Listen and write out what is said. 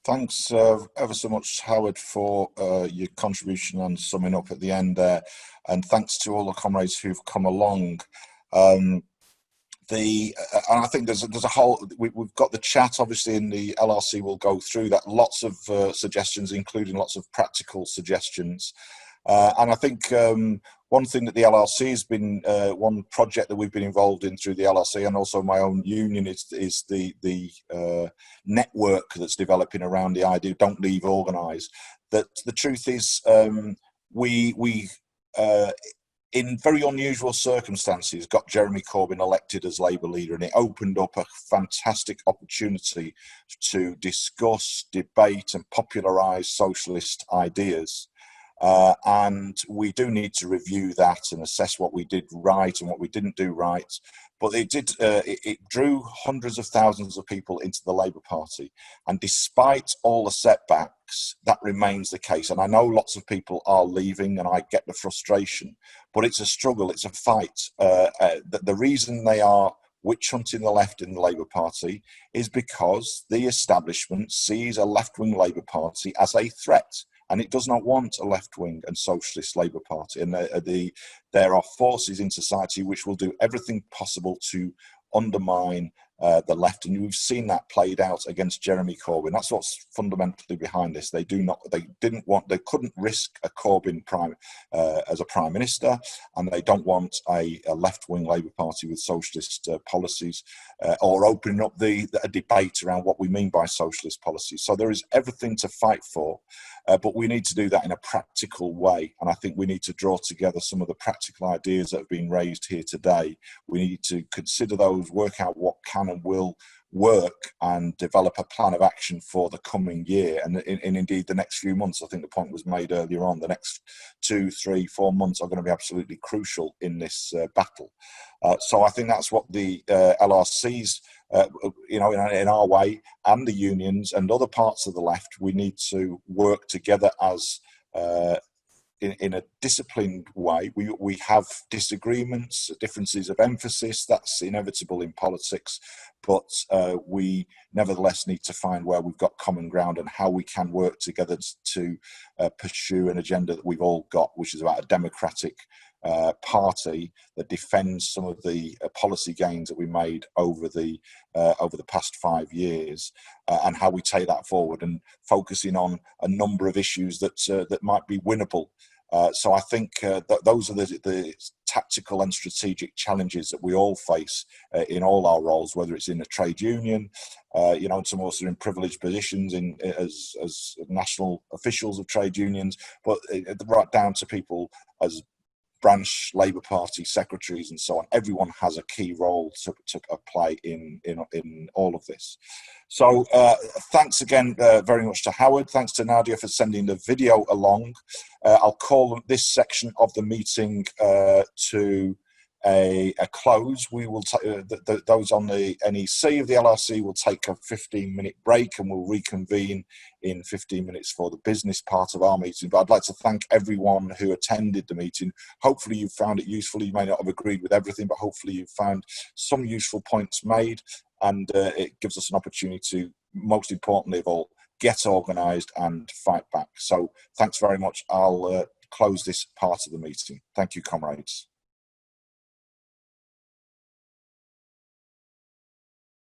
Thanks ever so much, Howard, for your contribution and summing up at the end there. And thanks to all the comrades who've come along. Um, and I think there's a whole, we've got the chat, obviously, in the LRC. We'll go through that. Lots of suggestions, including lots of practical suggestions. And I think one thing that the LRC has been, one project that we've been involved in through the LRC and also my own union is the network that's developing around the idea, don't leave, organise. That the truth is we in very unusual circumstances, got Jeremy Corbyn elected as Labour leader, and it opened up a fantastic opportunity to discuss, debate and popularise socialist ideas. And we do need to review that and assess what we did right and what we didn't do right. But it drew hundreds of thousands of people into the Labour Party. And despite all the setbacks, that remains the case. And I know lots of people are leaving and I get the frustration, but it's a struggle, it's a fight. The reason they are witch hunting the left in the Labour Party is because the establishment sees a left-wing Labour Party as a threat. And it does not want a left-wing and socialist Labour Party. And there are forces in society which will do everything possible to undermine the left. And we've seen that played out against Jeremy Corbyn. That's what's fundamentally behind this. They couldn't risk a Corbyn as a Prime Minister, and they don't want a left-wing Labour Party with socialist policies, or opening up a debate around what we mean by socialist policies. So there is everything to fight for. But we need to do that in a practical way. And I think we need to draw together some of the practical ideas that have been raised here today. We need to consider those, work out what can and will work, and develop a plan of action for the coming year. And indeed the next few months. I think the point was made earlier on, the next 2, 3, 4 months are going to be absolutely crucial in this battle. So I think that's what the LRC's, in our way, and the unions and other parts of the left, we need to work together as in a disciplined way. We have disagreements, differences of emphasis, that's inevitable in politics, but we nevertheless need to find where we've got common ground and how we can work together to pursue an agenda that we've all got, which is about a democratic party that defends some of the policy gains that we made over the past 5 years, and how we take that forward, and focusing on a number of issues that might be winnable. So I think that those are the tactical and strategic challenges that we all face in all our roles, whether it's in a trade union, some of us are in privileged positions as national officials of trade unions, but right down to people as branch Labour Party secretaries and so on. Everyone has a key role to play in all of this. So thanks again very much to Howard. Thanks to Nadia for sending the video along. I'll call this section of the meeting to a close. We will those on the NEC of the LRC will take a 15-minute break, and we'll reconvene in 15 minutes for the business part of our meeting. But I'd like to thank everyone who attended the meeting. Hopefully you found it useful. You may not have agreed with everything, but hopefully you found some useful points made, and it gives us an opportunity to, most importantly of all, get organised and fight back. So thanks very much. I'll close this part of the meeting. Thank you, comrades.